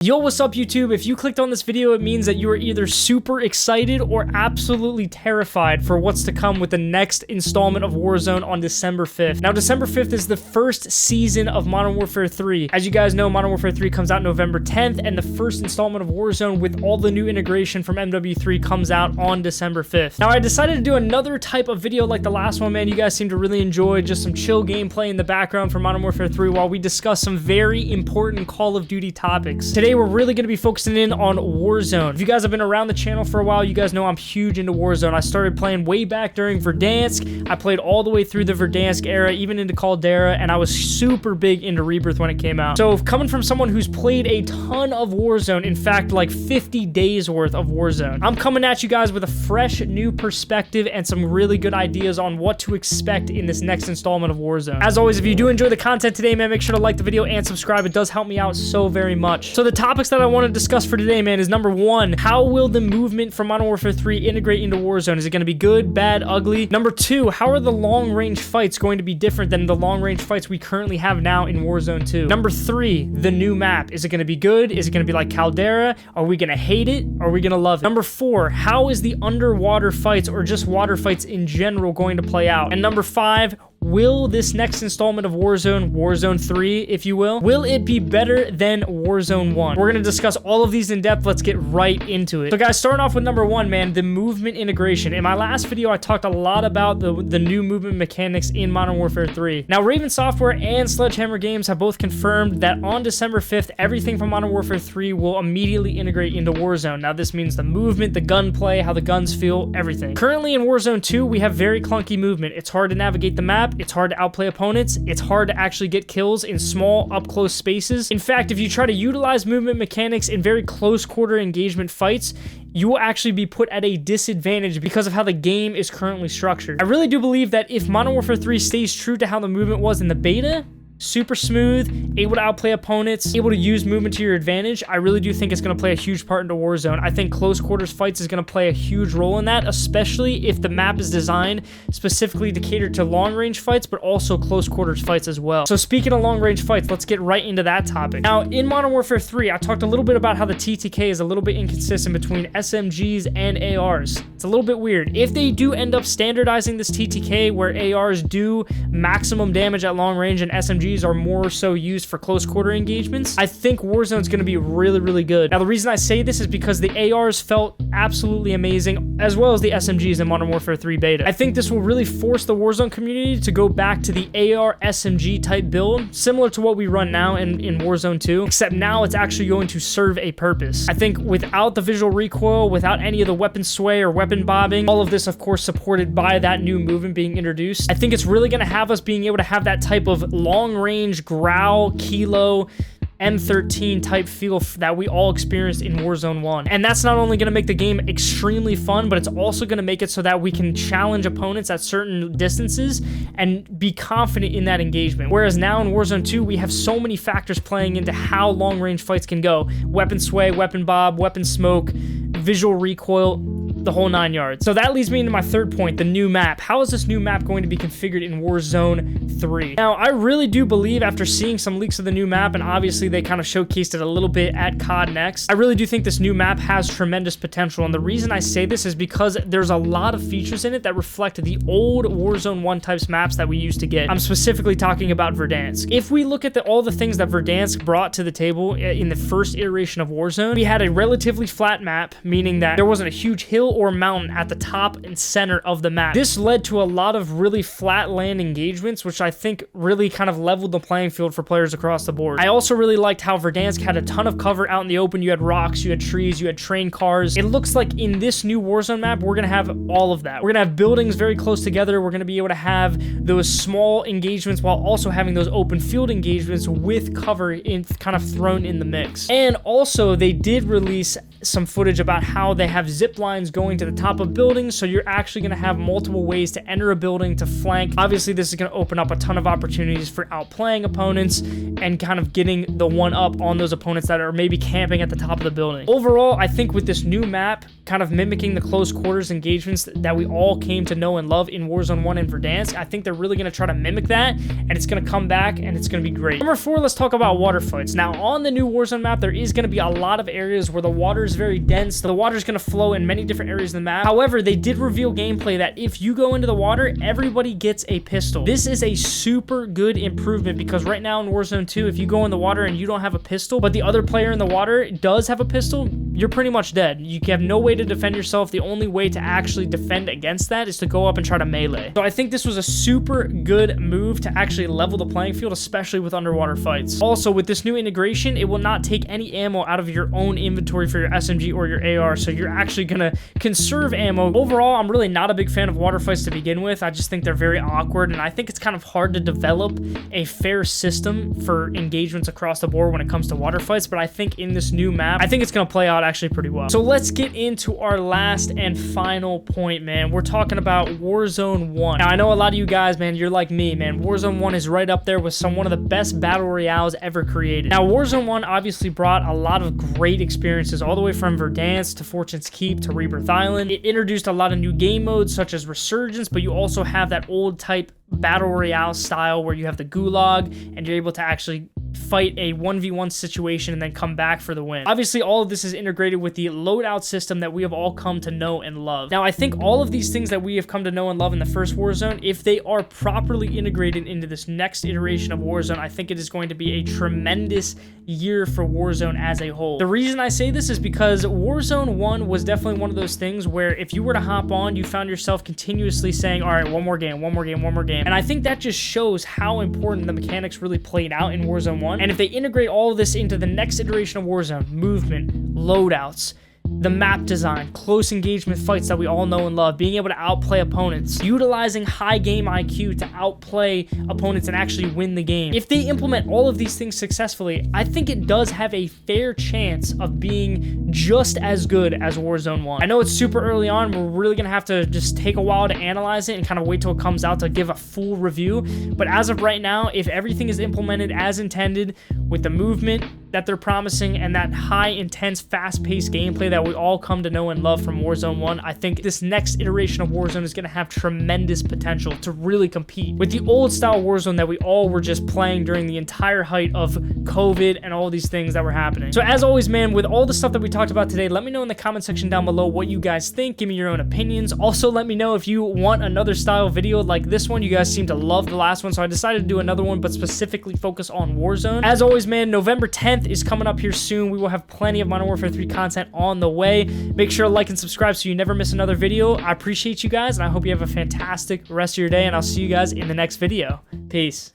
Yo, what's up YouTube? If you clicked on this video, it means that you are either super excited or absolutely terrified for what's to come with the next installment of Warzone on December 5th. Now, December 5th is the first season of Modern Warfare 3. As you guys know, Modern Warfare 3 comes out November 10th, and the first installment of Warzone with all the new integration from MWIII comes out on December 5th. Now, I decided to do another type of video like the last one, man. You guys seem to really enjoy just some chill gameplay in the background for Modern Warfare 3 while we discuss some very important Call of Duty topics. Today, we're really going to be focusing in on Warzone. If you guys have been around the channel for a while, you guys know I'm huge into Warzone. I started playing way back during Verdansk. I played all the way through the Verdansk era, even into Caldera, and I was super big into Rebirth when it came out. So coming from someone who's played a ton of Warzone, in fact, like 50 days worth of Warzone, I'm coming at you guys with a fresh new perspective and some really good ideas on what to expect in this next installment of Warzone. As always, if you do enjoy the content today, man, make sure to like the video and subscribe. It does help me out so very much. So the topics that I want to discuss for today, man, is number one, how will the movement from Modern Warfare 3 integrate into Warzone? Is it going to be good, bad, ugly? Number two, how are the long-range fights going to be different than the long-range fights we currently have now in Warzone 2? Number three, the new map. Is it going to be good? Is it going to be like Caldera? Are we going to hate it? Or are we going to love it? Number four, how is the underwater fights or just water fights in general going to play out? And number five, will this next installment of Warzone, Warzone 3, if you will it be better than Warzone 1? We're going to discuss all of these in depth. Let's get right into it. So guys, starting off with number one, man, the movement integration. In my last video, I talked a lot about the new movement mechanics in Modern Warfare 3. Now, Raven Software and Sledgehammer Games have both confirmed that on December 5th, everything from Modern Warfare 3 will immediately integrate into Warzone. Now, this means the movement, the gunplay, how the guns feel, everything. Currently in Warzone 2, we have very clunky movement. It's hard to navigate the map. It's hard to outplay opponents. It's hard to actually get kills in small, up-close spaces. In fact, if you try to utilize movement mechanics in very close-quarter engagement fights, you will actually be put at a disadvantage because of how the game is currently structured. I really do believe that if Modern Warfare 3 stays true to how the movement was in the beta, super smooth, able to outplay opponents, able to use movement to your advantage, I really do think it's going to play a huge part into Warzone. I think close quarters fights is going to play a huge role in that, especially if the map is designed specifically to cater to long range fights, but also close quarters fights as well. So speaking of long range fights, let's get right into that topic. Now, in Modern Warfare 3, I talked a little bit about how the TTK is a little bit inconsistent between SMGs and ARs. It's a little bit weird. If they do end up standardizing this TTK where ARs do maximum damage at long range and SMGs are more so used for close quarter engagements, I think Warzone's going to be really, really good. Now, the reason I say this is because the ARs felt absolutely amazing, as well as the SMGs in Modern Warfare 3 beta. I think this will really force the Warzone community to go back to the AR SMG type build, similar to what we run now in Warzone 2, except now it's actually going to serve a purpose. I think without the visual recoil, without any of the weapon sway or weapon bobbing, all of this, of course, supported by that new movement being introduced, I think it's really going to have us being able to have that type of long-range growl, kilo, M13 type feel that we all experienced in Warzone 1. And that's not only going to make the game extremely fun, but it's also going to make it so that we can challenge opponents at certain distances and be confident in that engagement. Whereas now in Warzone 2, we have so many factors playing into how long-range fights can go. Weapon sway, weapon bob, weapon smoke, visual recoil, the whole 9 yards. So that leads me into my third point, the new map. How is this new map going to be configured in Warzone 3? Now, I really do believe, after seeing some leaks of the new map, and obviously they kind of showcased it a little bit at COD Next, I really do think this new map has tremendous potential. And the reason I say this is because there's a lot of features in it that reflect the old Warzone 1 types maps that we used to get. I'm specifically talking about Verdansk. If we look at all the things that Verdansk brought to the table in the first iteration of Warzone, we had a relatively flat map, meaning that there wasn't a huge hill or mountain at the top and center of the map. This led to a lot of really flat land engagements, which I think really kind of leveled the playing field for players across the board. I also really liked how Verdansk had a ton of cover out in the open. You had rocks, you had trees, you had train cars. It looks like in this new Warzone map, we're going to have all of that. We're going to have buildings very close together. We're going to be able to have those small engagements while also having those open field engagements with cover kind of thrown in the mix. And also, they did release some footage about how they have zip lines going going to the top of buildings, so you're actually going to have multiple ways to enter a building, to flank. Obviously, this is going to open up a ton of opportunities for outplaying opponents and kind of getting the one up on those opponents that are maybe camping at the top of the building. Overall, I think with this new map, kind of mimicking the close quarters engagements that we all came to know and love in Warzone 1 and Verdansk, I think they're really going to try to mimic that, and it's going to come back, and it's going to be great. Number 4, let's talk about water fights. Now, on the new Warzone map, there is going to be a lot of areas where the water is very dense. The water is going to flow in many different areas of the map. However, they did reveal gameplay that if you go into the water, everybody gets a pistol. This is a super good improvement, because right now in Warzone 2, if you go in the water and you don't have a pistol, but the other player in the water does have a pistol, you're pretty much dead. You have no way to defend yourself. The only way to actually defend against that is to go up and try to melee. So I think this was a super good move to actually level the playing field, especially with underwater fights. Also, with this new integration, it will not take any ammo out of your own inventory for your SMG or your AR, so you're actually gonna conserve ammo. Overall, I'm really not a big fan of water fights to begin with. I just think they're very awkward, and I think it's kind of hard to develop a fair system for engagements across the board when it comes to water fights, but I think in this new map, I think it's gonna play out actually pretty well. So let's get into our last and final point, man. We're talking about Warzone 1. Now, I know a lot of you guys, man, you're like me, man. Warzone 1 is right up there with one of the best battle royales ever created. Now, Warzone 1 obviously brought a lot of great experiences all the way from Verdansk to Fortune's Keep to Rebirth Island. It introduced a lot of new game modes such as Resurgence, but you also have that old type battle royale style where you have the gulag and you're able to actually fight a 1v1 situation and then come back for the win. Obviously, all of this is integrated with the loadout system that we have all come to know and love. Now, I think all of these things that we have come to know and love in the first Warzone, if they are properly integrated into this next iteration of Warzone, I think it is going to be a tremendous year for Warzone as a whole. The reason I say this is because Warzone 1 was definitely one of those things where if you were to hop on, you found yourself continuously saying, all right, one more game, one more game, one more game. And I think that just shows how important the mechanics really played out in Warzone 1. And if they integrate all of this into the next iteration of Warzone, movement, loadouts, the map design, close engagement fights that we all know and love, being able to outplay opponents, utilizing high game IQ to outplay opponents and actually win the game. If they implement all of these things successfully, I think it does have a fair chance of being just as good as Warzone 1. I know it's super early on. We're really going to have to just take a while to analyze it and kind of wait till it comes out to give a full review. But as of right now, if everything is implemented as intended with the movement that they're promising and that high, intense, fast-paced gameplay that we all come to know and love from Warzone 1, I think this next iteration of Warzone is going to have tremendous potential to really compete with the old-style Warzone that we all were just playing during the entire height of COVID and all these things that were happening. So as always, man, with all the stuff that we talked about today, let me know in the comment section down below what you guys think. Give me your own opinions. Also, let me know if you want another style video like this one. You guys seem to love the last one, so I decided to do another one, but specifically focus on Warzone. As always, man, November 10th is coming up here soon. We will have plenty of Modern Warfare 3 content on the way. Make sure to like and subscribe so you never miss another video. I appreciate you guys, and I hope you have a fantastic rest of your day, and I'll see you guys in the next video. Peace.